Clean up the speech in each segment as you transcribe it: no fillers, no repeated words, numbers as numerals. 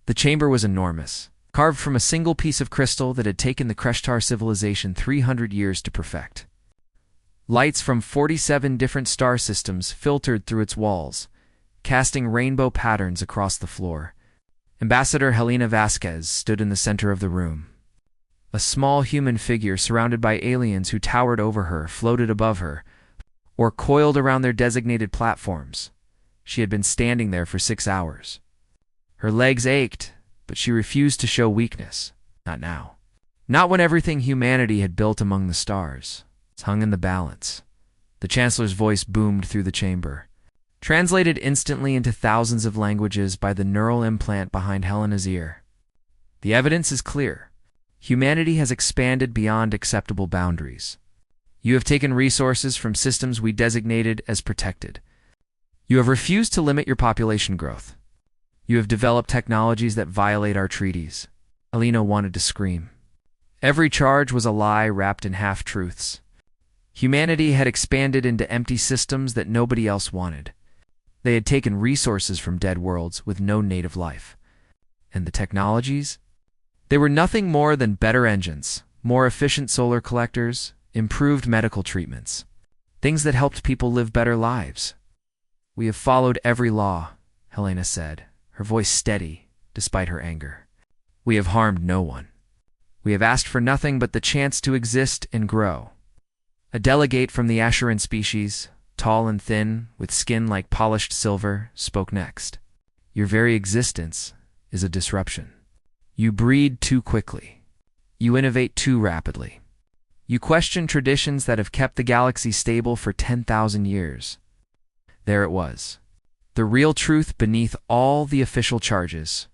The chamber was enormous, carved from a single piece of crystal that had taken the Kreshtar civilization 300 years to perfect. Lights from 47 different star systems filtered through its walls, casting rainbow patterns across the floor. Ambassador Helena Vasquez stood in the center of the room. A small human figure surrounded by aliens who towered over her, floated above her, or coiled around their designated platforms. She had been standing there for 6 hours. Her legs ached, but she refused to show weakness. Not now. Not when everything humanity had built among the stars hung in the balance. The Chancellor's voice boomed through the chamber, translated instantly into thousands of languages by the neural implant behind Helena's ear. The evidence is clear. Humanity has expanded beyond acceptable boundaries. You have taken resources from systems we designated as protected. You have refused to limit your population growth. You have developed technologies that violate our treaties. Helena wanted to scream. Every charge was a lie wrapped in half-truths. Humanity had expanded into empty systems that nobody else wanted. They had taken resources from dead worlds with no native life. And the technologies? They were nothing more than better engines, more efficient solar collectors, improved medical treatments, things that helped people live better lives. We have followed every law, Helena said, her voice steady despite her anger. We have harmed no one. We have asked for nothing but the chance to exist and grow. A delegate from the Asheran species, tall and thin, with skin like polished silver, spoke next. Your very existence is a disruption. You breed too quickly. You innovate too rapidly. You question traditions that have kept the galaxy stable for 10,000 years. There it was. The real truth beneath all the official charges.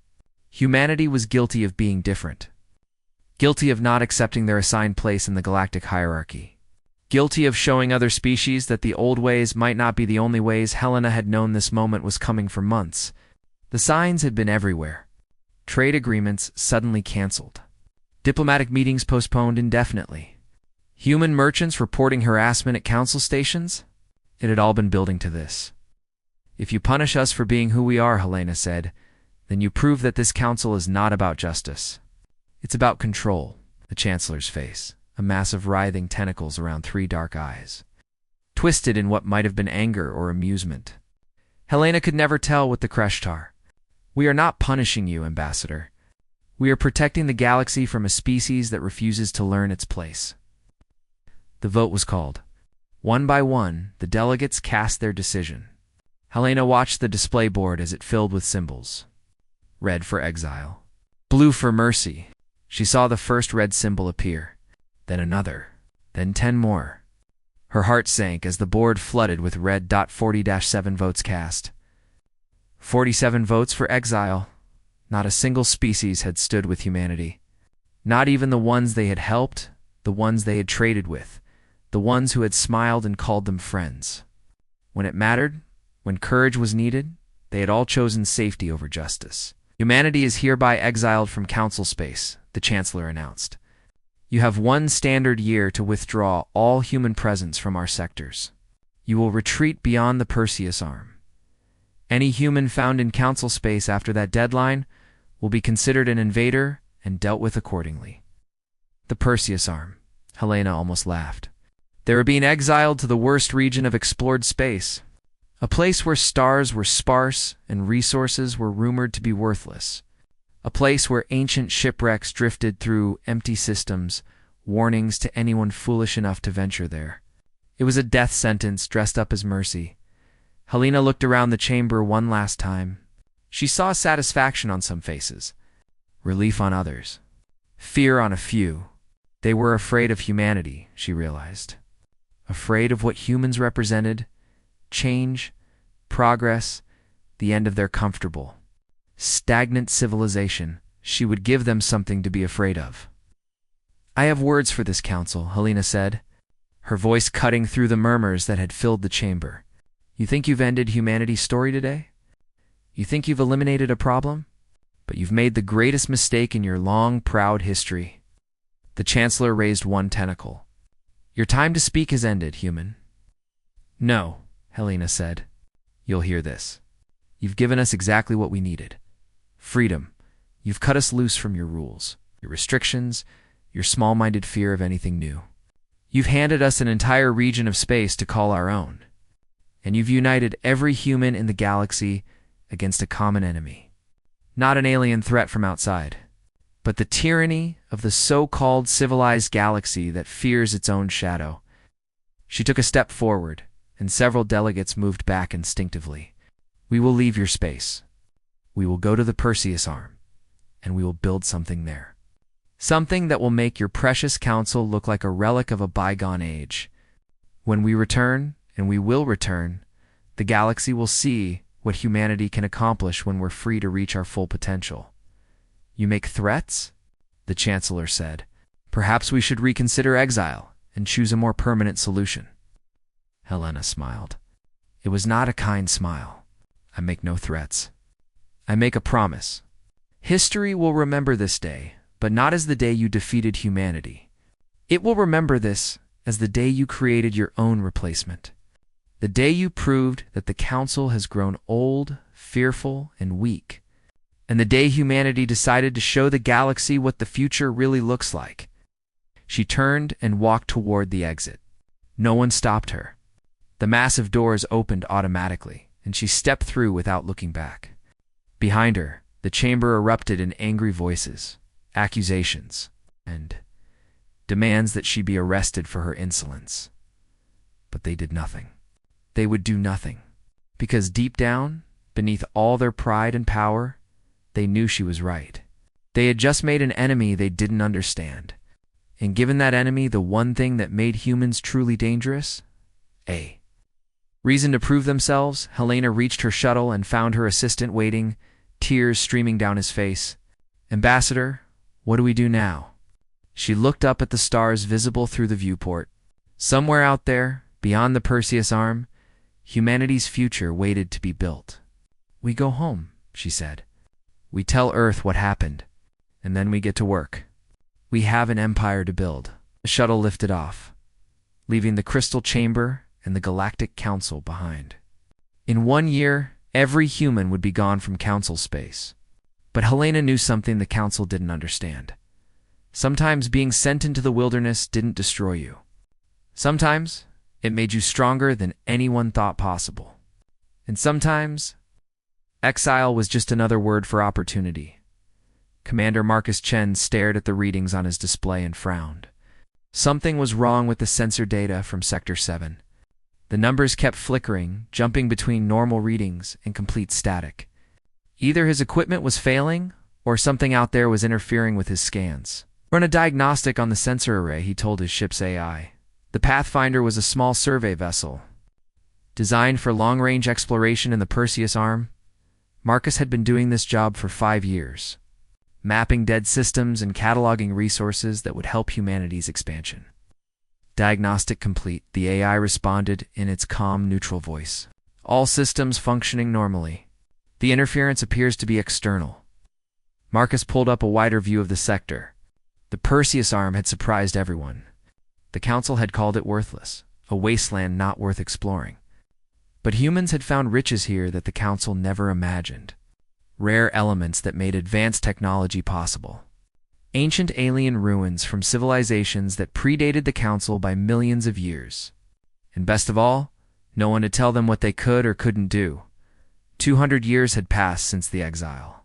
Humanity was guilty of being different. Guilty of not accepting their assigned place in the galactic hierarchy. Guilty of showing other species that the old ways might not be the only ways. Helena had known this moment was coming for months. The signs had been everywhere. Trade agreements suddenly canceled. Diplomatic meetings postponed indefinitely. Human merchants reporting harassment at council stations? It had all been building to this. If you punish us for being who we are, Helena said, then you prove that this council is not about justice. It's about control. The Chancellor's face, a mass of writhing tentacles around 3 dark eyes, twisted in what might have been anger or amusement. Helena could never tell with the Kreshtar. We are not punishing you, Ambassador. We are protecting the galaxy from a species that refuses to learn its place. The vote was called. One by one, the delegates cast their decision. Helena watched the display board as it filled with symbols. Red for exile. Blue for mercy. She saw the first red symbol appear. Then another. Then 10 more. Her heart sank as the board flooded with red. 40-7 votes cast. 47 votes for exile. Not a single species had stood with humanity. Not even the ones they had helped, the ones they had traded with, the ones who had smiled and called them friends. When it mattered, when courage was needed, they had all chosen safety over justice. Humanity is hereby exiled from council space, the Chancellor announced. You have 1 standard year to withdraw all human presence from our sectors. You will retreat beyond the Perseus Arm. Any human found in council space after that deadline will be considered an invader and dealt with accordingly. The Perseus Arm. Helena almost laughed. They were being exiled to the worst region of explored space, a place where stars were sparse and resources were rumored to be worthless, a place where ancient shipwrecks drifted through empty systems, warnings to anyone foolish enough to venture there. It was a death sentence dressed up as mercy. Helena looked around the chamber one last time. She saw satisfaction on some faces, relief on others, fear on a few. They were afraid of humanity, she realized. Afraid of what humans represented, change, progress, the end of their comfortable, stagnant civilization. She would give them something to be afraid of. I have words for this council, Helena said, her voice cutting through the murmurs that had filled the chamber. You think you've ended humanity's story today? You think you've eliminated a problem? But you've made the greatest mistake in your long, proud history. The Chancellor raised one tentacle. Your time to speak has ended, human. No, Helena said. You'll hear this. You've given us exactly what we needed. Freedom, You've cut us loose from your rules, your restrictions, your small-minded fear of anything new. You've handed us an entire region of space to call our own, and you've united every human in the galaxy against a common enemy. Not an alien threat from outside, but the tyranny of the so-called civilized galaxy that fears its own shadow. She took a step forward, and several delegates moved back instinctively. We will leave your space. We will go to the Perseus Arm, and we will build something there. Something that will make your precious council look like a relic of a bygone age. When we return, and we will return, the galaxy will see what humanity can accomplish when we're free to reach our full potential. You make threats? The Chancellor said. Perhaps we should reconsider exile and choose a more permanent solution. Helena smiled. It was not a kind smile. I make no threats. I make a promise. History will remember this day, but not as the day you defeated humanity. It will remember this as the day you created your own replacement. The day you proved that the Council has grown old, fearful, and weak. And the day humanity decided to show the galaxy what the future really looks like. She turned and walked toward the exit. No one stopped her. The massive doors opened automatically, and she stepped through without looking back. Behind her, the chamber erupted in angry voices, accusations, and demands that she be arrested for her insolence. But they did nothing. They would do nothing, because deep down, beneath all their pride and power, they knew she was right. They had just made an enemy they didn't understand, and given that enemy the one thing that made humans truly dangerous, a reason to prove themselves. Helena reached her shuttle and found her assistant waiting, tears streaming down his face. Ambassador, what do we do now? She looked up at the stars visible through the viewport. Somewhere out there, beyond the Perseus Arm, humanity's future waited to be built. We go home, she said. We tell Earth what happened, and then we get to work. We have an empire to build. The shuttle lifted off, leaving the crystal chamber and the Galactic Council behind. In 1 year, every human would be gone from Council space. But Helena knew something the Council didn't understand. Sometimes being sent into the wilderness didn't destroy you. Sometimes it made you stronger than anyone thought possible. And sometimes exile was just another word for opportunity. Commander Marcus Chen stared at the readings on his display and frowned. Something was wrong with the sensor data from Sector 7. The numbers kept flickering, jumping between normal readings and complete static. Either his equipment was failing, or something out there was interfering with his scans. Run a diagnostic on the sensor array, he told his ship's AI. The Pathfinder was a small survey vessel, designed for long-range exploration in the Perseus Arm. Marcus had been doing this job for 5 years, mapping dead systems and cataloging resources that would help humanity's expansion. Diagnostic complete, the AI responded in its calm, neutral voice. All systems functioning normally. The interference appears to be external. Marcus pulled up a wider view of the sector. The Perseus Arm had surprised everyone. The Council had called it worthless, a wasteland not worth exploring. But humans had found riches here that the Council never imagined. Rare elements that made advanced technology possible. Ancient alien ruins from civilizations that predated the Council by millions of years. And best of all, no one to tell them what they could or couldn't do. 200 years had passed since the exile.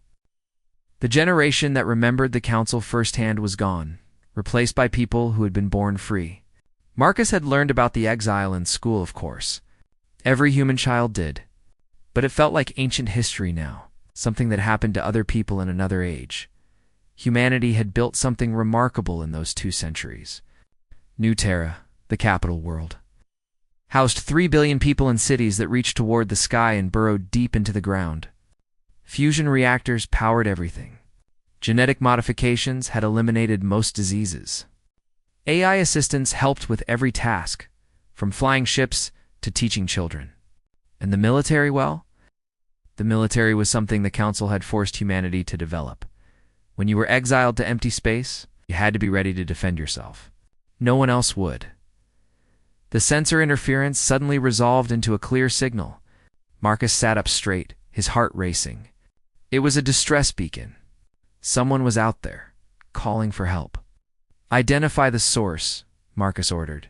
The generation that remembered the Council firsthand was gone, replaced by people who had been born free. Marcus had learned about the exile in school, of course. Every human child did. But it felt like ancient history now, something that happened to other people in another age. Humanity had built something remarkable in those 2 centuries. New Terra, the capital world, housed 3 billion people in cities that reached toward the sky and burrowed deep into the ground. Fusion reactors powered everything. Genetic modifications had eliminated most diseases. AI assistants helped with every task, from flying ships to teaching children. And the military, well? The military was something the Council had forced humanity to develop. When you were exiled to empty space, you had to be ready to defend yourself. No one else would. The sensor interference suddenly resolved into a clear signal. Marcus sat up straight, his heart racing. It was a distress beacon. Someone was out there, calling for help. Identify the source, Marcus ordered.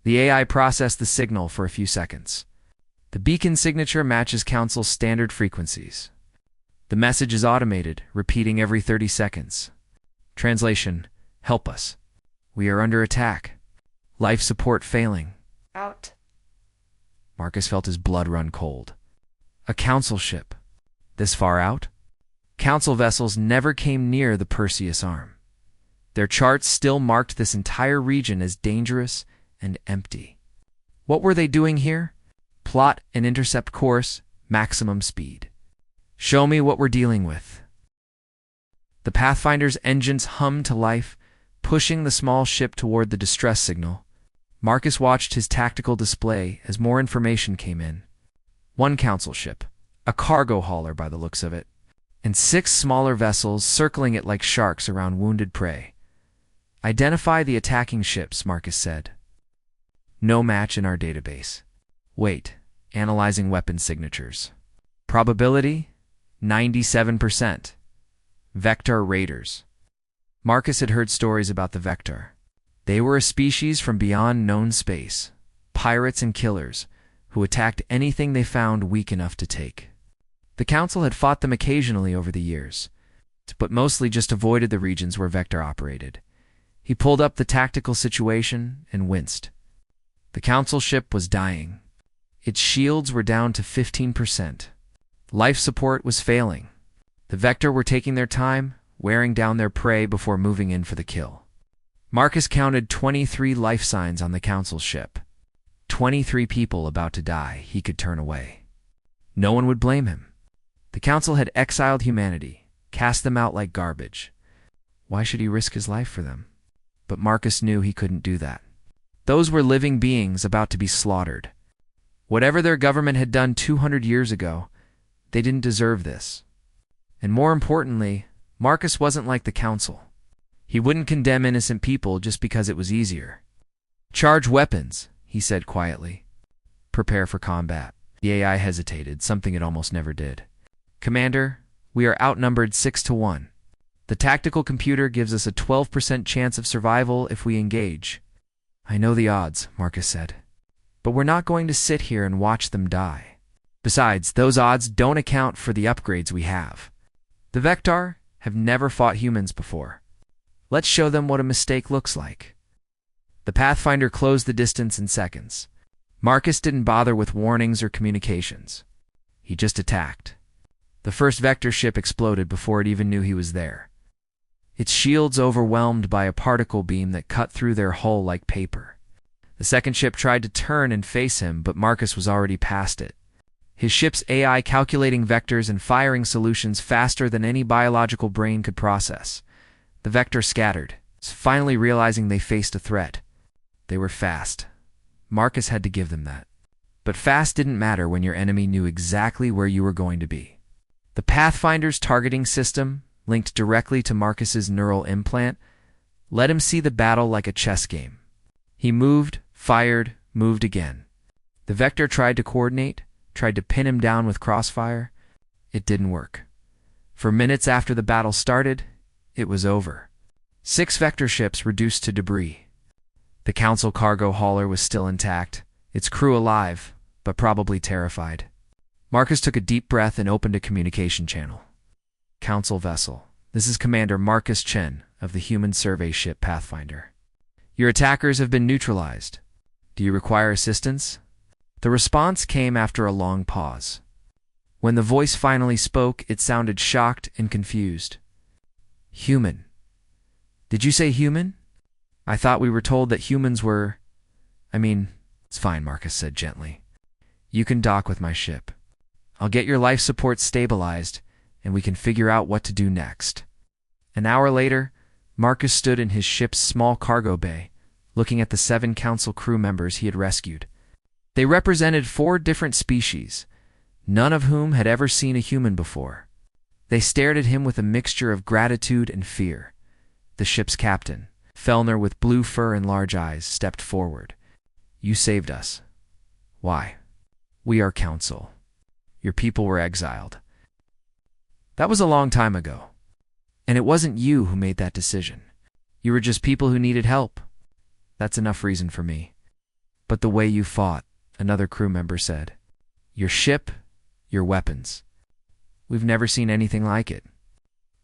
The AI processed the signal for a few seconds. The beacon signature matches Council's standard frequencies. The message is automated, repeating every 30 seconds. Translation: help us. We are under attack. Life support failing. Out. Marcus felt his blood run cold. A Council ship. This far out? Council vessels never came near the Perseus arm. Their charts still marked this entire region as dangerous and empty. What were they doing here? Plot and intercept course, maximum speed. Show me what we're dealing with. The Pathfinder's engines hummed to life, pushing the small ship toward the distress signal. Marcus watched his tactical display as more information came in. One Council ship, a cargo hauler by the looks of it, and 6 smaller vessels circling it like sharks around wounded prey. Identify the attacking ships, Marcus said. No match in our database. Wait, analyzing weapon signatures. Probability? 97%. Vector Raiders. Marcus had heard stories about the Vector. They were a species from beyond known space, pirates and killers, who attacked anything they found weak enough to take. The Council had fought them occasionally over the years, but mostly just avoided the regions where Vector operated. He pulled up the tactical situation and winced. The Council ship was dying. Its shields were down to 15%. Life support was failing. The Vector were taking their time, wearing down their prey before moving in for the kill. Marcus counted 23 life signs on the Council ship. 23 people about to die he could turn away. No one would blame him. The Council had exiled humanity, cast them out like garbage. Why should he risk his life for them? But Marcus knew he couldn't do that. Those were living beings about to be slaughtered. Whatever their government had done 200 years ago, they didn't deserve this. And more importantly, Marcus wasn't like the Council. He wouldn't condemn innocent people just because it was easier. Charge weapons, he said quietly. Prepare for combat. The AI hesitated, something it almost never did. Commander, we are outnumbered 6-1. The tactical computer gives us a 12% chance of survival if we engage. I know the odds, Marcus said. But we're not going to sit here and watch them die. Besides, those odds don't account for the upgrades we have. The Vector have never fought humans before. Let's show them what a mistake looks like. The Pathfinder closed the distance in seconds. Marcus didn't bother with warnings or communications. He just attacked. The first Vector ship exploded before it even knew he was there. Its shields overwhelmed by a particle beam that cut through their hull like paper. The second ship tried to turn and face him, but Marcus was already past it. His ship's AI calculating vectors and firing solutions faster than any biological brain could process. The Vector scattered, finally realizing they faced a threat. They were fast. Marcus had to give them that. But fast didn't matter when your enemy knew exactly where you were going to be. The Pathfinder's targeting system, linked directly to Marcus's neural implant, let him see the battle like a chess game. He moved, fired, moved again. The Vector tried to coordinate, tried to pin him down with crossfire. It didn't work. For minutes after the battle started, it was over. 6 Vector ships reduced to debris. The Council cargo hauler was still intact, its crew alive, but probably terrified. Marcus took a deep breath and opened a communication channel. Council vessel. This is Commander Marcus Chen of the human survey ship Pathfinder. Your attackers have been neutralized. Do you require assistance? The response came after a long pause. When the voice finally spoke, it sounded shocked and confused. Human. Did you say human? I thought we were told that humans were... It's fine, Marcus said gently. You can dock with my ship. I'll get your life support stabilized, and we can figure out what to do next. An hour later, Marcus stood in his ship's small cargo bay, looking at the 7 Council crew members he had rescued. They represented 4 different species, none of whom had ever seen a human before. They stared at him with a mixture of gratitude and fear. The ship's captain, Fellner with blue fur and large eyes, stepped forward. You saved us. Why? We are Council. Your people were exiled. That was a long time ago. And it wasn't you who made that decision. You were just people who needed help. That's enough reason for me. But the way you fought, another crew member said. Your ship, your weapons. We've never seen anything like it.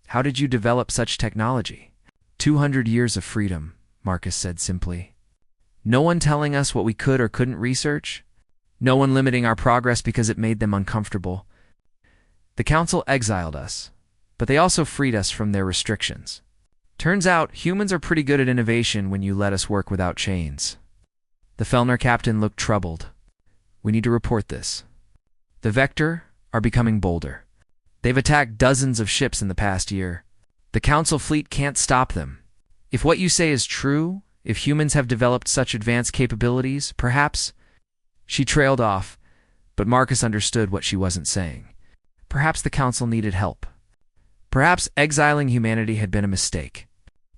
How did you develop such technology? 200 years of freedom, Marcus said simply. No one telling us what we could or couldn't research. No one limiting our progress because it made them uncomfortable. The council exiled us, but they also freed us from their restrictions. Turns out, humans are pretty good at innovation when you let us work without chains. The Fellner captain looked troubled. We need to report this. The Vector are becoming bolder. They've attacked dozens of ships in the past year. The Council fleet can't stop them. If what you say is true, if humans have developed such advanced capabilities, perhaps... She trailed off, but Marcus understood what she wasn't saying. Perhaps the Council needed help. Perhaps exiling humanity had been a mistake.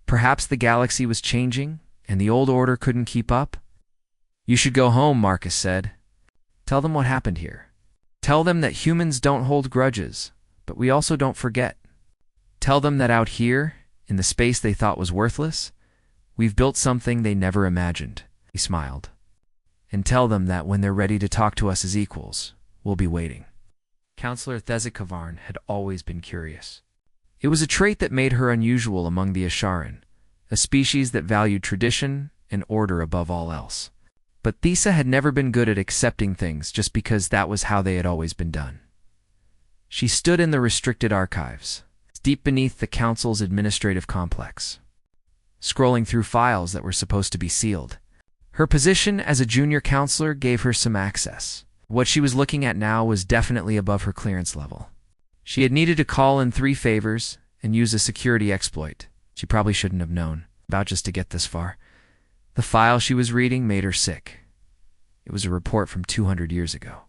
Perhaps the galaxy was changing, and the old order couldn't keep up. You should go home, Marcus said. Tell them what happened here. Tell them that humans don't hold grudges, but we also don't forget. Tell them that out here, in the space they thought was worthless, we've built something they never imagined. He smiled. And tell them that when they're ready to talk to us as equals, we'll be waiting. Counselor Thezikavarn had always been curious. It was a trait that made her unusual among the Asharan, a species that valued tradition and order above all else. But Thesa had never been good at accepting things just because that was how they had always been done. She stood in the restricted archives, deep beneath the council's administrative complex, scrolling through files that were supposed to be sealed. Her position as a junior counselor gave her some access. What she was looking at now was definitely above her clearance level. She had needed to call in 3 favors and use a security exploit she probably shouldn't have known about just to get this far. The file she was reading made her sick. It was a report from 200 years ago.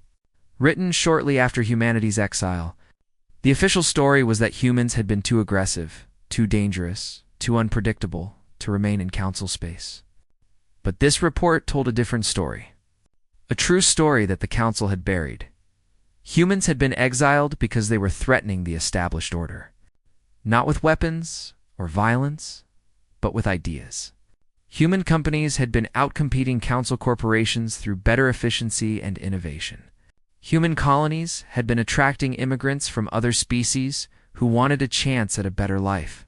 Written shortly after humanity's exile, the official story was that humans had been too aggressive, too dangerous, too unpredictable to remain in council space. But this report told a different story. A true story that the council had buried. Humans had been exiled because they were threatening the established order. Not with weapons or violence, but with ideas. Human companies had been outcompeting council corporations through better efficiency and innovation. Human colonies had been attracting immigrants from other species who wanted a chance at a better life.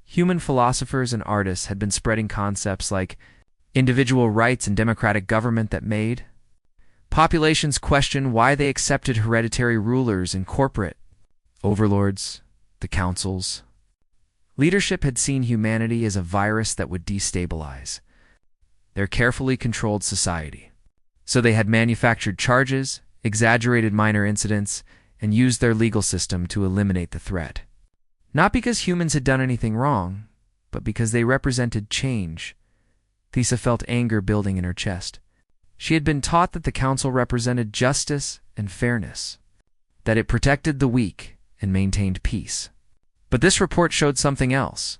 Human philosophers and artists had been spreading concepts like individual rights and democratic government that made. Populations questioned why they accepted hereditary rulers and corporate overlords, the councils. Leadership had seen humanity as a virus that would destabilize their carefully controlled society. So they had manufactured charges, exaggerated minor incidents, and used their legal system to eliminate the threat. Not because humans had done anything wrong, but because they represented change. Thesa felt anger building in her chest. She had been taught that the council represented justice and fairness, that it protected the weak and maintained peace. But this report showed something else.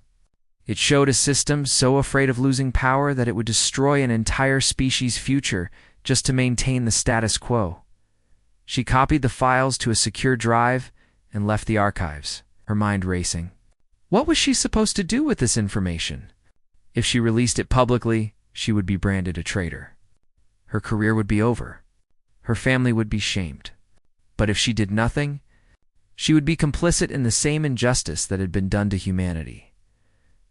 It showed a system so afraid of losing power that it would destroy an entire species' future just to maintain the status quo. She copied the files to a secure drive and left the archives, her mind racing. What was she supposed to do with this information? If she released it publicly, she would be branded a traitor. Her career would be over. Her family would be shamed. But if she did nothing, she would be complicit in the same injustice that had been done to humanity.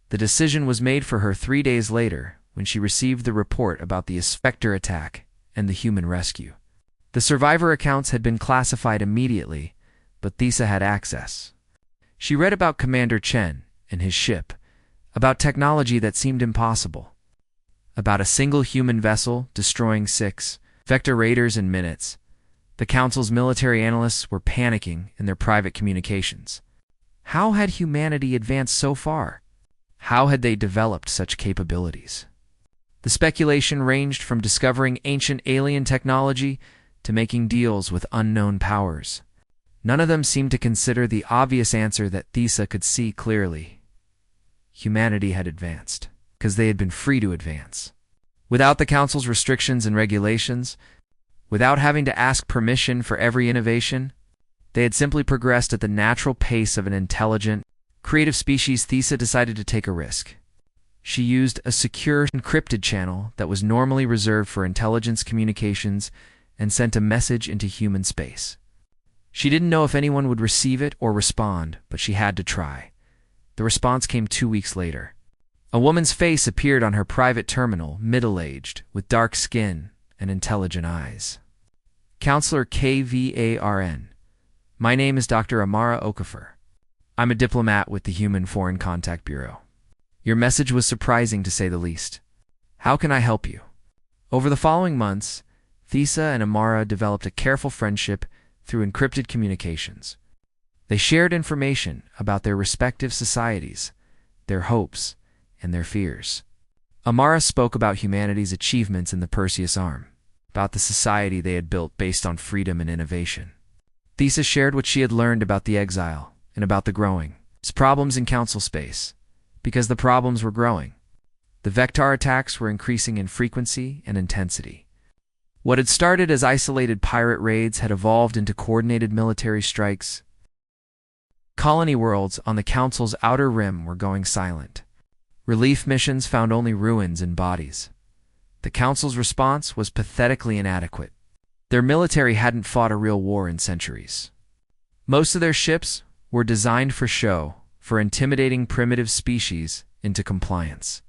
The decision was made for her 3 days later when she received the report about the Spectre attack and the human rescue. The survivor accounts had been classified immediately, but Thesa had access. She read about Commander Chen and his ship, about technology that seemed impossible, about a single human vessel destroying 6 Vector raiders in minutes. The Council's military analysts were panicking in their private communications. How had humanity advanced so far? How had they developed such capabilities? The speculation ranged from discovering ancient alien technology to making deals with unknown powers. None of them seemed to consider the obvious answer that Thesa could see clearly. Humanity had advanced, because they had been free to advance. Without the Council's restrictions and regulations, without having to ask permission for every innovation, they had simply progressed at the natural pace of an intelligent, creative species, Thesa decided to take a risk. She used a secure, encrypted channel that was normally reserved for intelligence communications and sent a message into human space. She didn't know if anyone would receive it or respond, but she had to try. The response came 2 weeks later. A woman's face appeared on her private terminal, middle-aged, with dark skin and intelligent eyes. Counselor KVARN. My name is Dr. Amara Okafor. I'm a diplomat with the Human Foreign Contact Bureau. Your message was surprising, to say the least. How can I help you? Over the following months, Thesa and Amara developed a careful friendship through encrypted communications. They shared information about their respective societies, their hopes, and their fears. Amara spoke about humanity's achievements in the Perseus Arm, about the society they had built based on freedom and innovation. Thesa shared what she had learned about the exile and about the growing problems in council space, because the problems were growing. The Vector attacks were increasing in frequency and intensity. What had started as isolated pirate raids had evolved into coordinated military strikes. Colony worlds on the Council's outer rim were going silent. Relief missions found only ruins and bodies. The Council's response was pathetically inadequate. Their military hadn't fought a real war in centuries. Most of their ships were designed for show, for intimidating primitive species into compliance.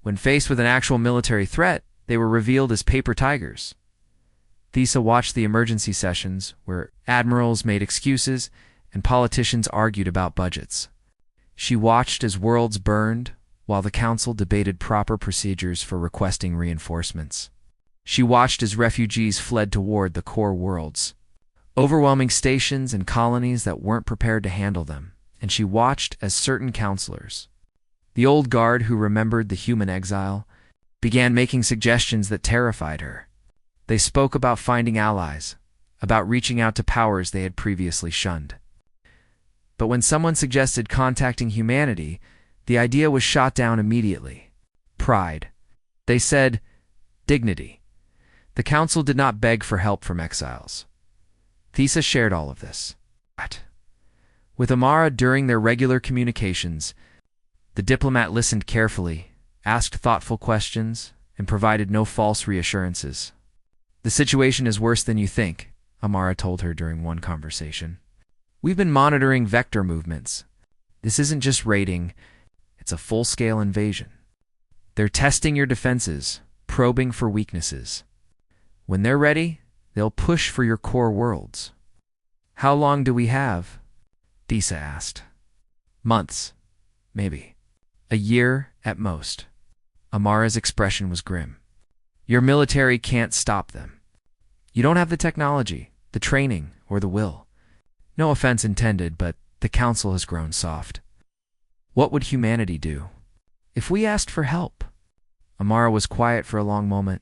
When faced with an actual military threat, they were revealed as paper tigers. Thesa watched the emergency sessions where admirals made excuses and politicians argued about budgets. She watched as worlds burned while the Council debated proper procedures for requesting reinforcements. She watched as refugees fled toward the core worlds, overwhelming stations and colonies that weren't prepared to handle them, and she watched as certain counselors, the old guard who remembered the human exile, began making suggestions that terrified her. They spoke about finding allies, about reaching out to powers they had previously shunned. But when someone suggested contacting humanity, the idea was shot down immediately. Pride. They said, dignity. The Council did not beg for help from exiles. Thesa shared all of this. With Amara during their regular communications, the diplomat listened carefully, asked thoughtful questions, and provided no false reassurances. The situation is worse than you think, Amara told her during one conversation. We've been monitoring vector movements. This isn't just raiding, it's a full-scale invasion. They're testing your defenses, probing for weaknesses. When they're ready, they'll push for your core worlds. How long do we have? Thesa asked. Months, maybe. A year at most. Amara's expression was grim. Your military can't stop them. You don't have the technology, the training, or the will. No offense intended, but the Council has grown soft. What would humanity do if we asked for help? Amara was quiet for a long moment.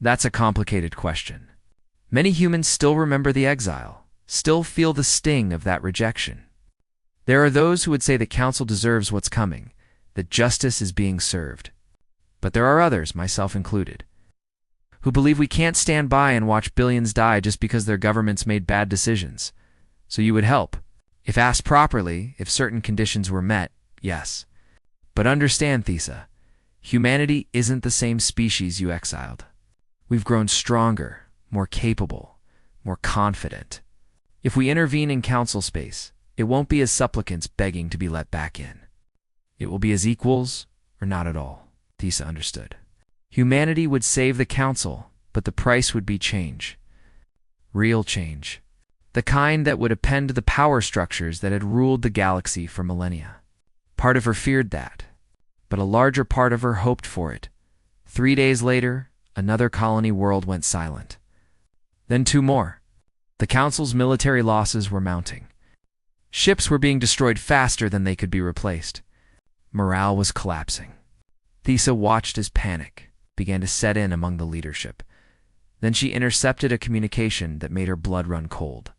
That's a complicated question. Many humans still remember the exile, still feel the sting of that rejection. There are those who would say the Council deserves what's coming, that justice is being served. But there are others, myself included, who believe we can't stand by and watch billions die just because their governments made bad decisions. So you would help. If asked properly, if certain conditions were met, yes. But understand, Thesa, humanity isn't the same species you exiled. We've grown stronger, more capable, more confident. If we intervene in council space, it won't be as supplicants begging to be let back in. It will be as equals or not at all. Thesa understood. Humanity would save the council, but the price would be change. Real change. The kind that would append the power structures that had ruled the galaxy for millennia. Part of her feared that, but a larger part of her hoped for it. 3 days later, another colony world went silent. Then 2 more. The Council's military losses were mounting. Ships were being destroyed faster than they could be replaced. Morale was collapsing. Thesa watched as panic began to set in among the leadership. Then she intercepted a communication that made her blood run cold.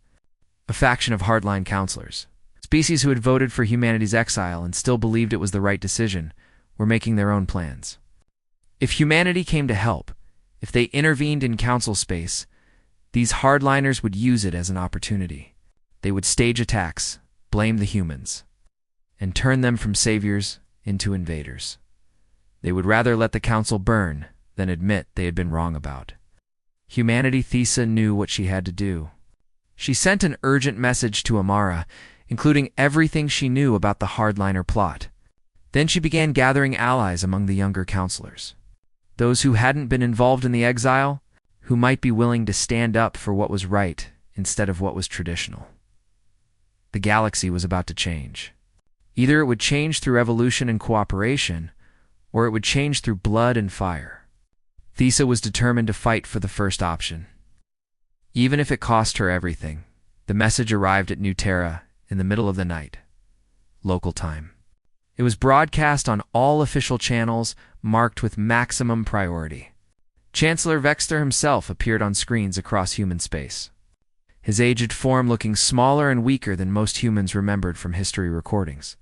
A faction of hardline counselors, species who had voted for humanity's exile and still believed it was the right decision, were making their own plans. If humanity came to help, if they intervened in council space, these hardliners would use it as an opportunity. They would stage attacks, blame the humans. and turn them from saviors into invaders. They would rather let the council burn than admit they had been wrong about. Humanity Thesa knew what she had to do. She sent an urgent message to Amara, including everything she knew about the hardliner plot. Then she began gathering allies among the younger counselors. Those who hadn't been involved in the exile, who might be willing to stand up for what was right instead of what was traditional. The galaxy was about to change. Either it would change through evolution and cooperation, or it would change through blood and fire. Thesa was determined to fight for the first option. Even if it cost her everything, the message arrived at New Terra in the middle of the night, local time. It was broadcast on all official channels, marked with maximum priority. Chancellor Vexter himself appeared on screens across human space, his aged form looking smaller and weaker than most humans remembered from history recordings.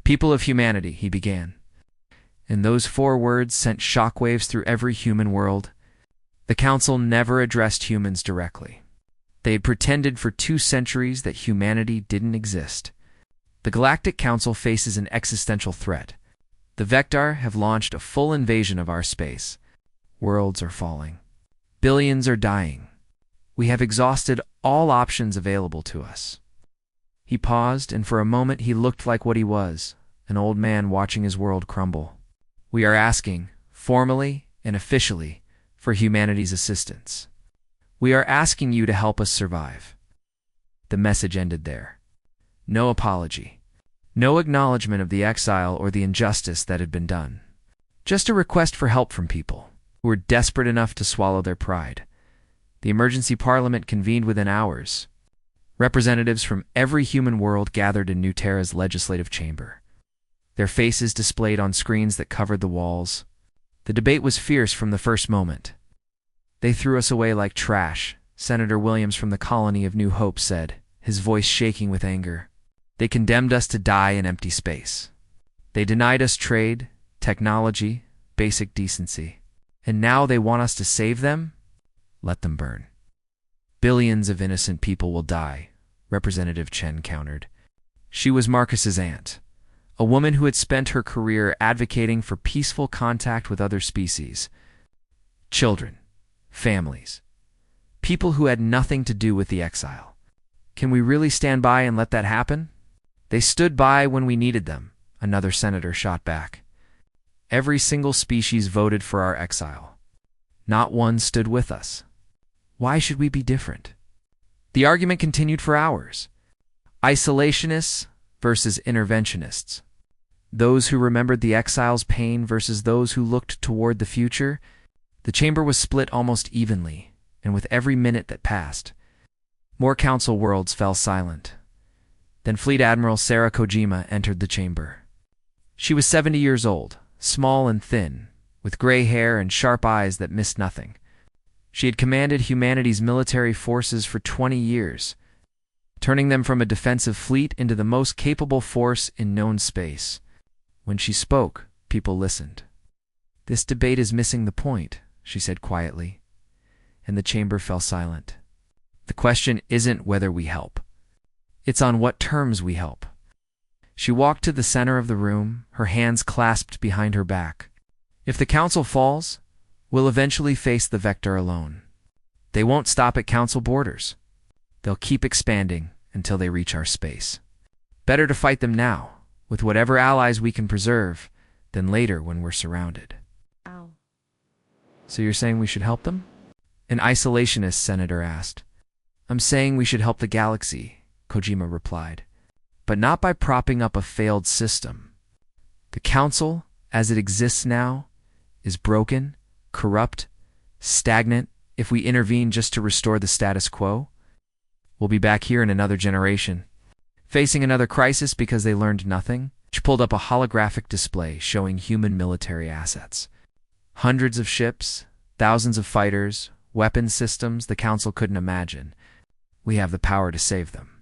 "People of humanity," he began. And those 4 words sent shockwaves through every human world. The Council never addressed humans directly. They had pretended for 2 centuries that humanity didn't exist. The Galactic Council faces an existential threat. The Vector have launched a full invasion of our space. Worlds are falling. Billions are dying. We have exhausted all options available to us. He paused, and for a moment he looked like what he was, an old man watching his world crumble. We are asking, formally and officially, for humanity's assistance. We are asking you to help us survive. The message ended there. No apology. No acknowledgement of the exile or the injustice that had been done. Just a request for help from people who were desperate enough to swallow their pride. The emergency parliament convened within hours. Representatives from every human world gathered in New Terra's legislative chamber, their faces displayed on screens that covered the walls. The debate was fierce from the first moment. "They threw us away like trash," Senator Williams from the colony of New Hope said, his voice shaking with anger. "They condemned us to die in empty space. They denied us trade, technology, basic decency. And now they want us to save them? Let them burn." "Billions of innocent people will die," Representative Chen countered. She was Marcus's aunt, a woman who had spent her career advocating for peaceful contact with other species. Children, families, people who had nothing to do with the exile. "Can we really stand by and let that happen?" "They stood by when we needed them," another senator shot back. "Every single species voted for our exile. Not one stood with us. Why should we be different?" The argument continued for hours. Isolationists versus interventionists. Those who remembered the exile's pain versus those who looked toward the future. The chamber was split almost evenly, and with every minute that passed, more council worlds fell silent. Then Fleet Admiral Sarah Kojima entered the chamber. She was 70 years old, small and thin, with gray hair and sharp eyes that missed nothing. She had commanded humanity's military forces for 20 years, turning them from a defensive fleet into the most capable force in known space. When she spoke, people listened. "This debate is missing the point," she said quietly, and the chamber fell silent. "The question isn't whether we help. It's on what terms we help." She walked to the center of the room, her hands clasped behind her back. "If the council falls, we'll eventually face the Vector alone. They won't stop at council borders. They'll keep expanding until they reach our space. Better to fight them now, with whatever allies we can preserve, than later when we're surrounded." Ow. "So you're saying we should help them?" an isolationist senator asked. "I'm saying we should help the galaxy," Kojima replied, "but not by propping up a failed system. The council, as it exists now, is broken, corrupt, stagnant. If we intervene just to restore the status quo, we'll be back here in another generation, facing another crisis because they learned nothing." She pulled up a holographic display showing human military assets. Hundreds of ships, thousands of fighters, weapons systems the council couldn't imagine. "We have the power to save them.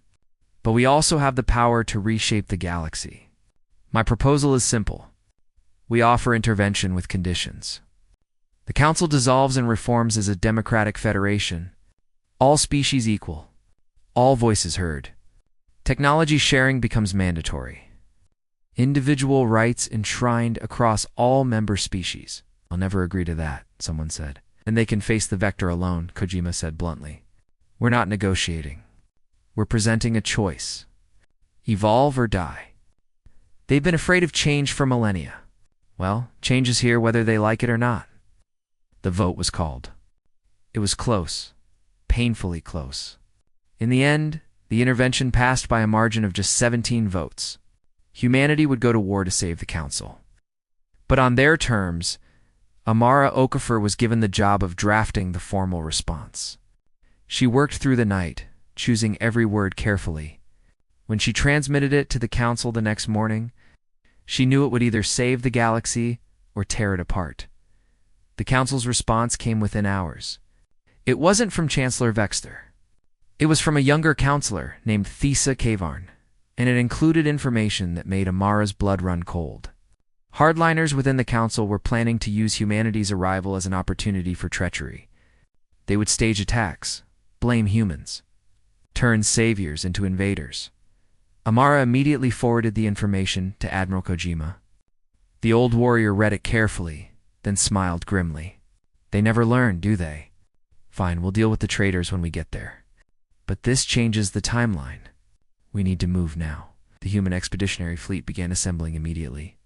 But we also have the power to reshape the galaxy. My proposal is simple. We offer intervention with conditions. The council dissolves and reforms as a democratic federation. All species equal. All voices heard. Technology sharing becomes mandatory. Individual rights enshrined across all member species. I'll never agree to that, someone said. And they can face the Vector alone, Kojima said bluntly. We're not negotiating. We're presenting a choice. Evolve or die. They've been afraid of change for millennia. Well, change is here whether they like it or not. The vote was called. It was close, painfully close. In the end, the intervention passed by a margin of just 17 votes. Humanity would go to war to save the Council. But on their terms, Amara Okafor was given the job of drafting the formal response. She worked through the night, choosing every word carefully. When she transmitted it to the Council the next morning, she knew it would either save the galaxy or tear it apart. The Council's response came within hours. It wasn't from Chancellor Vexter. It was from a younger counselor named Thesa Kavarn, and it included information that made Amara's blood run cold. Hardliners within the Council were planning to use humanity's arrival as an opportunity for treachery. They would stage attacks, blame humans, turn saviors into invaders. Amara immediately forwarded the information to Admiral Kojima. The old warrior read it carefully, then smiled grimly. They never learn, do they? Fine, we'll deal with the traitors when we get there. But this changes the timeline. We need to move now. The human expeditionary fleet began assembling immediately.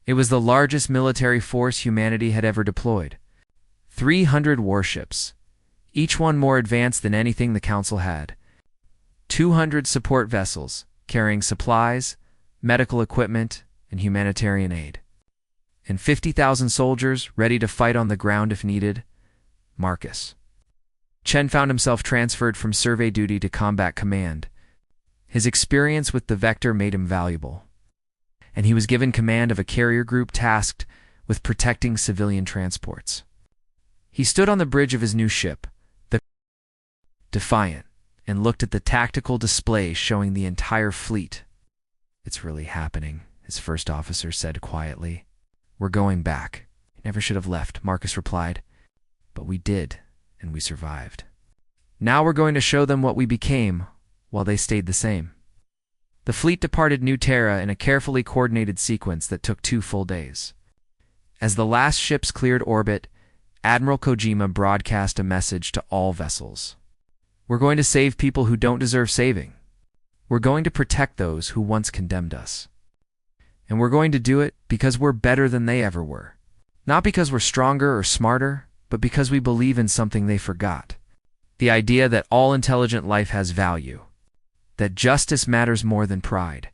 It was the largest military force humanity had ever deployed. 300 warships, each one more advanced than anything the Council had. 200 support vessels, carrying supplies, medical equipment, and humanitarian aid. And 50,000 soldiers ready to fight on the ground if needed. Marcus. Chen found himself transferred from survey duty to combat command. His experience with the Vector made him valuable, and he was given command of a carrier group tasked with protecting civilian transports. He stood on the bridge of his new ship, the Defiant, and looked at the tactical display showing the entire fleet. It's really happening, his first officer said quietly. We're going back. Never should have left, Marcus replied. But we did, and we survived. Now we're going to show them what we became, while they stayed the same. The fleet departed New Terra in a carefully coordinated sequence that took 2 full days. As the last ships cleared orbit, Admiral Kojima broadcast a message to all vessels. We're going to save people who don't deserve saving. We're going to protect those who once condemned us. And we're going to do it because we're better than they ever were. Not because we're stronger or smarter, but because we believe in something they forgot. The idea that all intelligent life has value. That justice matters more than pride.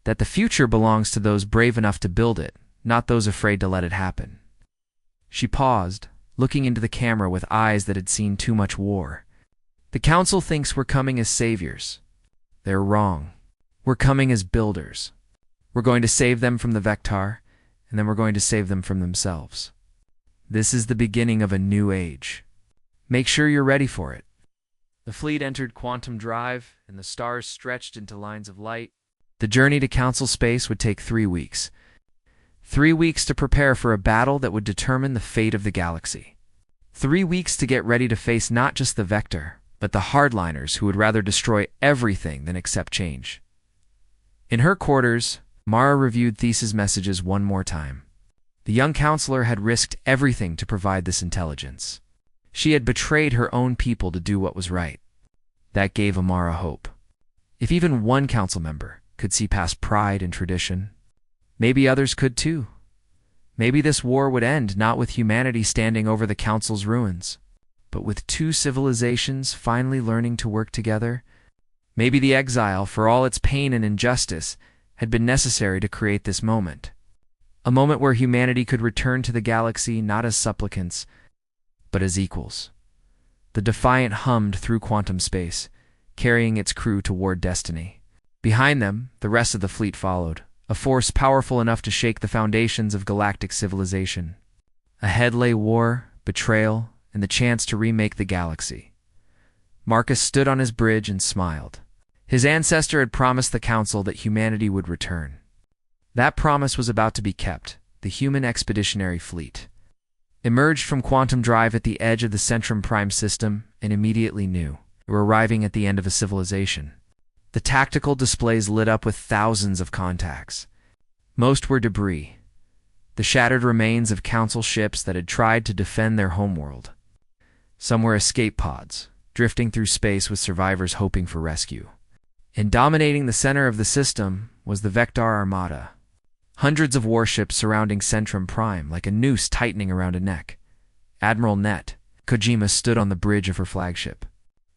That the future belongs to those brave enough to build it, not those afraid to let it happen. She paused, looking into the camera with eyes that had seen too much war. The Council thinks we're coming as saviors. They're wrong. We're coming as builders. We're going to save them from the Vector, and then we're going to save them from themselves. This is the beginning of a new age. Make sure you're ready for it. The fleet entered quantum drive, and the stars stretched into lines of light. The journey to Council space would take 3 weeks. 3 weeks to prepare for a battle that would determine the fate of the galaxy. 3 weeks to get ready to face not just the Vector, but the hardliners who would rather destroy everything than accept change. In her quarters, Mara reviewed Thesa's messages one more time. The young counselor had risked everything to provide this intelligence. She had betrayed her own people to do what was right. That gave Amara hope. If even one council member could see past pride and tradition, maybe others could too. Maybe this war would end not with humanity standing over the council's ruins, but with 2 civilizations finally learning to work together. Maybe the exile, for all its pain and injustice, had been necessary to create this moment. A moment where humanity could return to the galaxy not as supplicants, but as equals. The Defiant hummed through quantum space, carrying its crew toward destiny. Behind them, the rest of the fleet followed, a force powerful enough to shake the foundations of galactic civilization. Ahead lay war, betrayal, and the chance to remake the galaxy. Marcus stood on his bridge and smiled. His ancestor had promised the Council that humanity would return. That promise was about to be kept. The human expeditionary fleet emerged from quantum drive at the edge of the Centrum Prime system and immediately knew they were arriving at the end of a civilization. The tactical displays lit up with thousands of contacts. Most were debris, the shattered remains of Council ships that had tried to defend their homeworld. Some were escape pods, drifting through space with survivors hoping for rescue. And dominating the center of the system was the Vector Armada. Hundreds of warships surrounding Centrum Prime like a noose tightening around a neck. Admiral Net, Kojima stood on the bridge of her flagship,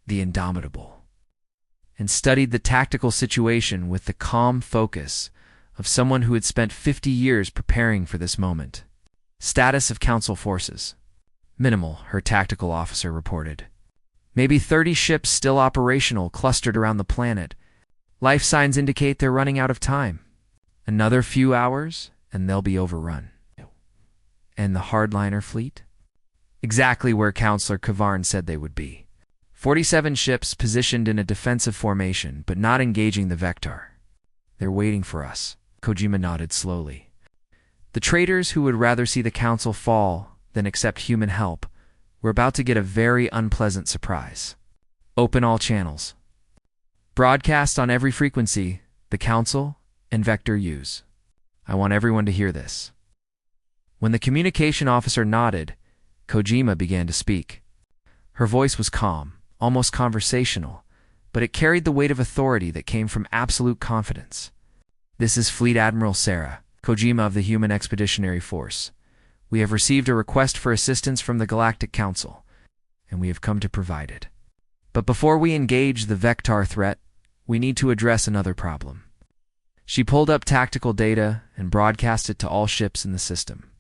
the Indomitable, and studied the tactical situation with the calm focus of someone who had spent 50 years preparing for this moment. Status of Council forces. Minimal, her tactical officer reported. Maybe 30 ships still operational clustered around the planet. Life signs indicate they're running out of time. Another few hours, and they'll be overrun. And the hardliner fleet? Exactly where Counselor Kavarn said they would be. 47 ships positioned in a defensive formation, but not engaging the Vector. They're waiting for us. Kojima nodded slowly. The traitors who would rather see the Council fall than accept human help were about to get a very unpleasant surprise. Open all channels. Broadcast on every frequency, the Council and Vector use. I want everyone to hear this. When the communication officer nodded, Kojima began to speak. Her voice was calm, almost conversational, but it carried the weight of authority that came from absolute confidence. This is Fleet Admiral Sarah, Kojima of the Human Expeditionary Force. We have received a request for assistance from the Galactic Council, and we have come to provide it. But before we engage the Vector threat, we need to address another problem. She pulled up tactical data and broadcast it to all ships in the system.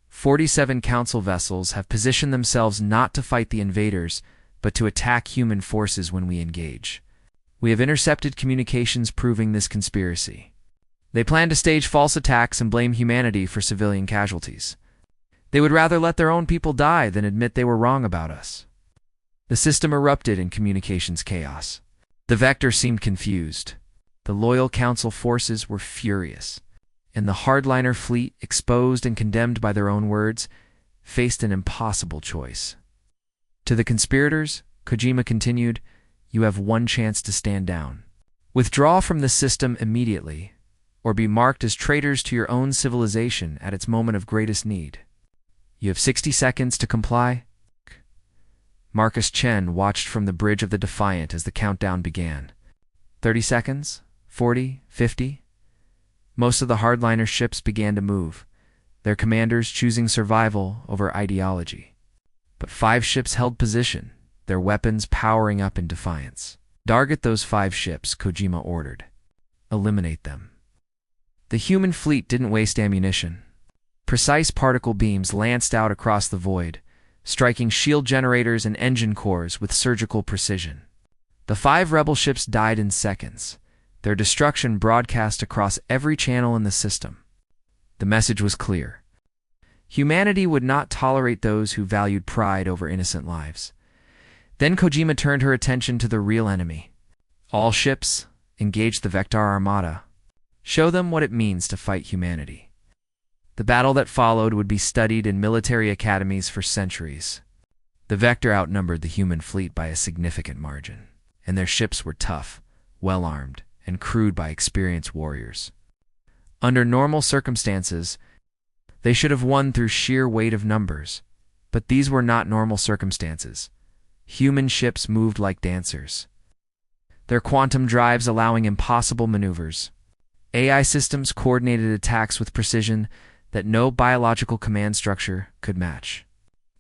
47 Council vessels have positioned themselves not to fight the invaders, but to attack human forces when we engage. We have intercepted communications proving this conspiracy. They plan to stage false attacks and blame humanity for civilian casualties. They would rather let their own people die than admit they were wrong about us. The system erupted in communications chaos. The Vector seemed confused. The loyal Council forces were furious. And the hardliner fleet, exposed and condemned by their own words, faced an impossible choice. To the conspirators, Kojima continued, you have one chance to stand down. Withdraw from the system immediately, or be marked as traitors to your own civilization at its moment of greatest need. You have 60 seconds to comply. Marcus Chen watched from the bridge of the Defiant as the countdown began. 30 seconds? 40? 50? Most of the hardliner ships began to move, their commanders choosing survival over ideology. But 5 ships held position, their weapons powering up in defiance. Target those 5 ships, Kojima ordered. Eliminate them. The human fleet didn't waste ammunition. Precise particle beams lanced out across the void, striking shield generators and engine cores with surgical precision. The 5 rebel ships died in seconds, their destruction broadcast across every channel in the system. The message was clear. Humanity would not tolerate those who valued pride over innocent lives. Then Kojima turned her attention to the real enemy. All ships, engage the Vector Armada. Show them what it means to fight humanity. The battle that followed would be studied in military academies for centuries. The Vector outnumbered the human fleet by a significant margin, and their ships were tough, well-armed, and crewed by experienced warriors. Under normal circumstances, they should have won through sheer weight of numbers, but these were not normal circumstances. Human ships moved like dancers, their quantum drives allowing impossible maneuvers. AI systems coordinated attacks with precision that no biological command structure could match.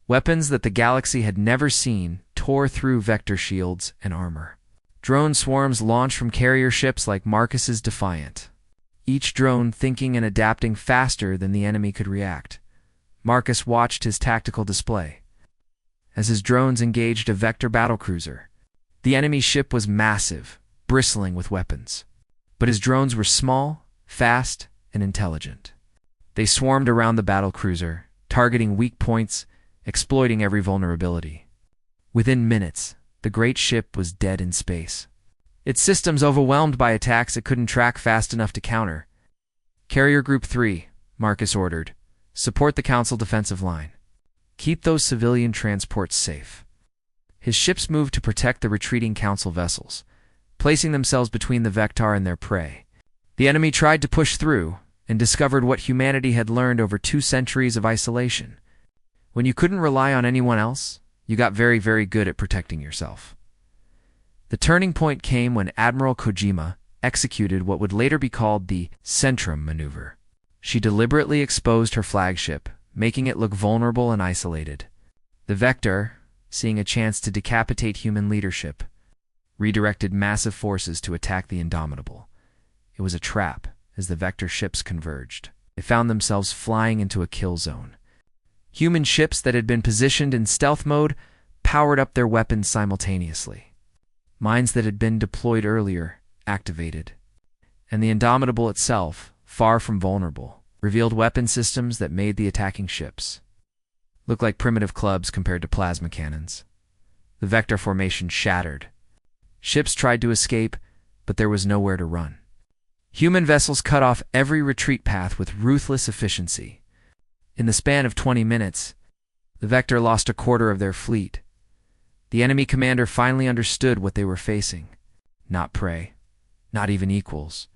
Weapons that the galaxy had never seen tore through Vector shields and armor. Drone swarms launched from carrier ships like Marcus's Defiant, each drone thinking and adapting faster than the enemy could react. Marcus watched his tactical display. As his drones engaged a Vector battlecruiser, the enemy ship was massive, bristling with weapons. But his drones were small, fast, and intelligent. They swarmed around the battlecruiser, targeting weak points, exploiting every vulnerability. Within minutes, the great ship was dead in space. Its systems overwhelmed by attacks it couldn't track fast enough to counter. Carrier Group 3, Marcus ordered. Support the Council defensive line. Keep those civilian transports safe. His ships moved to protect the retreating Council vessels, placing themselves between the Vector and their prey. The enemy tried to push through, and discovered what humanity had learned over 2 centuries of isolation. When you couldn't rely on anyone else, you got very, very good at protecting yourself. The turning point came when Admiral Kojima executed what would later be called the Centrum Maneuver. She deliberately exposed her flagship, making it look vulnerable and isolated. The Vector, seeing a chance to decapitate human leadership, redirected massive forces to attack the Indomitable. It was a trap as the Vector ships converged. They found themselves flying into a kill zone. Human ships that had been positioned in stealth mode powered up their weapons simultaneously. Mines that had been deployed earlier activated. And the Indomitable itself, far from vulnerable, revealed weapon systems that made the attacking ships look like primitive clubs compared to plasma cannons. The Vector formation shattered. Ships tried to escape, but there was nowhere to run. Human vessels cut off every retreat path with ruthless efficiency. In the span of 20 minutes, the Vector lost a quarter of their fleet. The enemy commander finally understood what they were facing. Not prey, not even equals,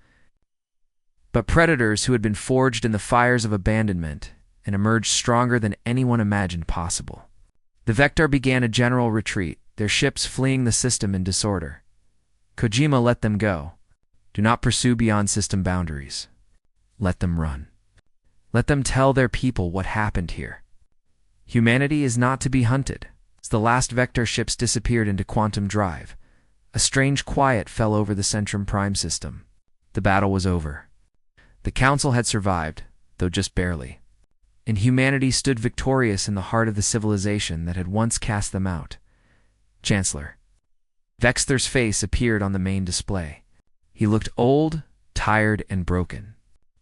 but predators who had been forged in the fires of abandonment and emerged stronger than anyone imagined possible. The Vector began a general retreat, their ships fleeing the system in disorder. Kojima let them go. Do not pursue beyond system boundaries. Let them run. Let them tell their people what happened here. Humanity is not to be hunted. As the last Vector ships disappeared into quantum drive, a strange quiet fell over the Centrum Prime system. The battle was over. The Council had survived, though just barely. And humanity stood victorious in the heart of the civilization that had once cast them out. Chancellor. Vexther's face appeared on the main display. He looked old, tired, and broken.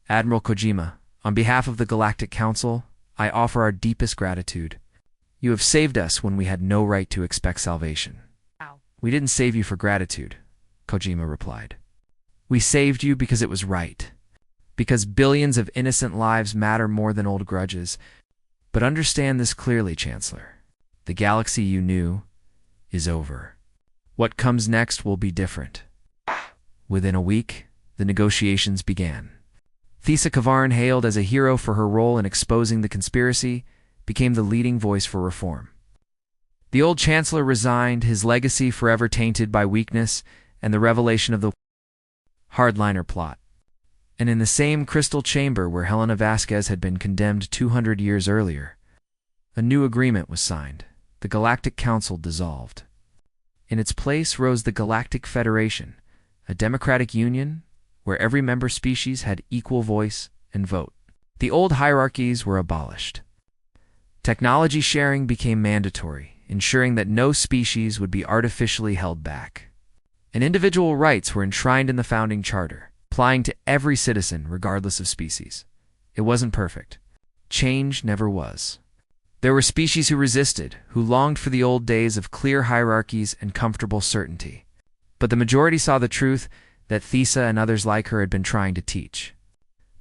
Admiral Kojima, on behalf of the Galactic Council, I offer our deepest gratitude. You have saved us when we had no right to expect salvation. Ow. We didn't save you for gratitude, Kojima replied. We saved you because it was right. Because billions of innocent lives matter more than old grudges. But understand this clearly, Chancellor. The galaxy you knew is over. What comes next will be different. Within a week, the negotiations began. Thesa Kavarn, hailed as a hero for her role in exposing the conspiracy, became the leading voice for reform. The old Chancellor resigned, his legacy forever tainted by weakness and the revelation of the hardliner plot. And in the same crystal chamber where Helena Vasquez had been condemned 200 years earlier, a new agreement was signed. The Galactic Council dissolved. In its place rose the Galactic Federation, a democratic union where every member species had equal voice and vote. The old hierarchies were abolished. Technology sharing became mandatory, ensuring that no species would be artificially held back. And individual rights were enshrined in the founding charter, applying to every citizen regardless of species. It wasn't perfect. Change never was. There were species who resisted, who longed for the old days of clear hierarchies and comfortable certainty. But the majority saw the truth that Thesa and others like her had been trying to teach.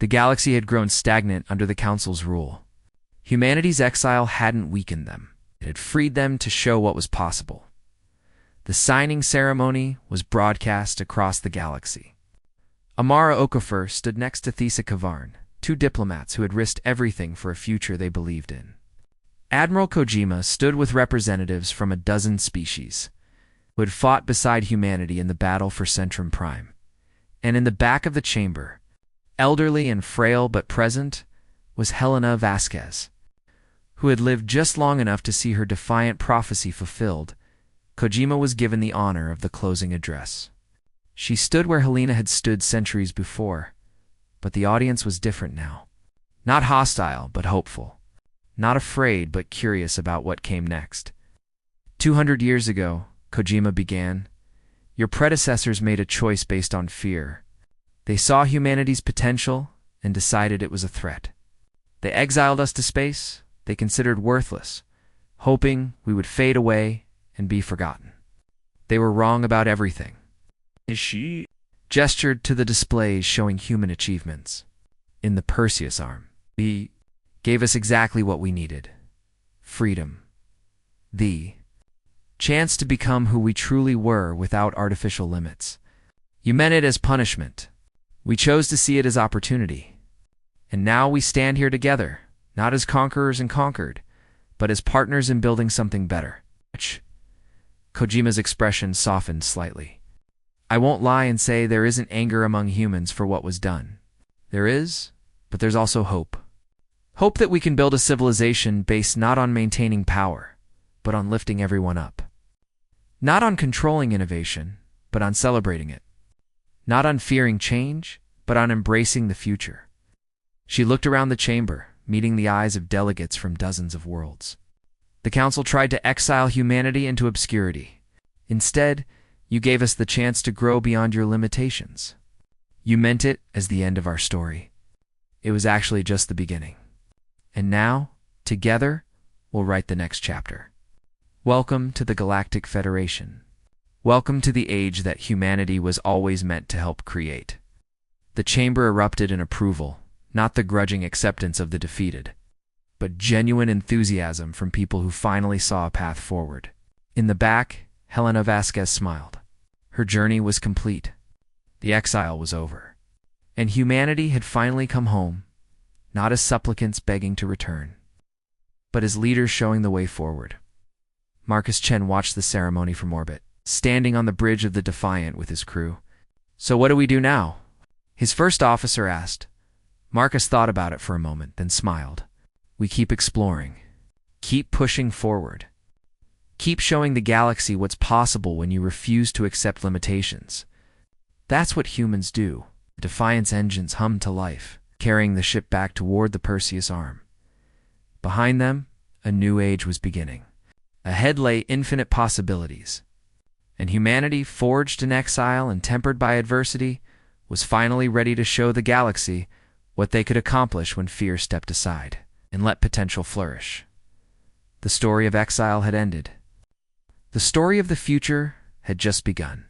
The galaxy had grown stagnant under the Council's rule. Humanity's exile hadn't weakened them. It had freed them to show what was possible. The signing ceremony was broadcast across the galaxy. Amara Okafor stood next to Thesa Kavarn, 2 diplomats who had risked everything for a future they believed in. Admiral Kojima stood with representatives from a dozen species, who had fought beside humanity in the battle for Centrum Prime. And in the back of the chamber, elderly and frail but present, was Helena Vasquez, who had lived just long enough to see her defiant prophecy fulfilled. Kojima was given the honor of the closing address. She stood where Helena had stood centuries before, but the audience was different now. Not hostile, but hopeful. Not afraid, but curious about what came next. 200 years ago, Kojima began, your predecessors made a choice based on fear. They saw humanity's potential and decided it was a threat. They exiled us to space, they considered worthless, hoping we would fade away and be forgotten. They were wrong about everything. She gestured to the displays showing human achievements. In the Perseus arm, he gave us exactly what we needed. Freedom. The chance to become who we truly were without artificial limits. You meant it as punishment. We chose to see it as opportunity. And now we stand here together, not as conquerors and conquered, but as partners in building something better. Kojima's expression softened slightly. I won't lie and say there isn't anger among humans for what was done. There is, but there's also hope. Hope that we can build a civilization based not on maintaining power, but on lifting everyone up. Not on controlling innovation, but on celebrating it. Not on fearing change, but on embracing the future. She looked around the chamber, meeting the eyes of delegates from dozens of worlds. The council tried to exile humanity into obscurity. Instead, you gave us the chance to grow beyond your limitations. You meant it as the end of our story. It was actually just the beginning. And now, together, we'll write the next chapter. Welcome to the Galactic Federation. Welcome to the age that humanity was always meant to help create. The chamber erupted in approval, not the grudging acceptance of the defeated, but genuine enthusiasm from people who finally saw a path forward. In the back, Helena Vasquez smiled. Her journey was complete. The exile was over. And humanity had finally come home, not as supplicants begging to return, but as leaders showing the way forward. Marcus Chen watched the ceremony from orbit, standing on the bridge of the Defiant with his crew. So what do we do now? His first officer asked. Marcus thought about it for a moment, then smiled. We keep exploring. Keep pushing forward. Keep showing the galaxy what's possible when you refuse to accept limitations. That's what humans do. The Defiant's engines hummed to life, carrying the ship back toward the Perseus arm. Behind them, a new age was beginning. Ahead lay infinite possibilities. And humanity, forged in exile and tempered by adversity, was finally ready to show the galaxy what they could accomplish when fear stepped aside and let potential flourish. The story of exile had ended. The story of the future had just begun.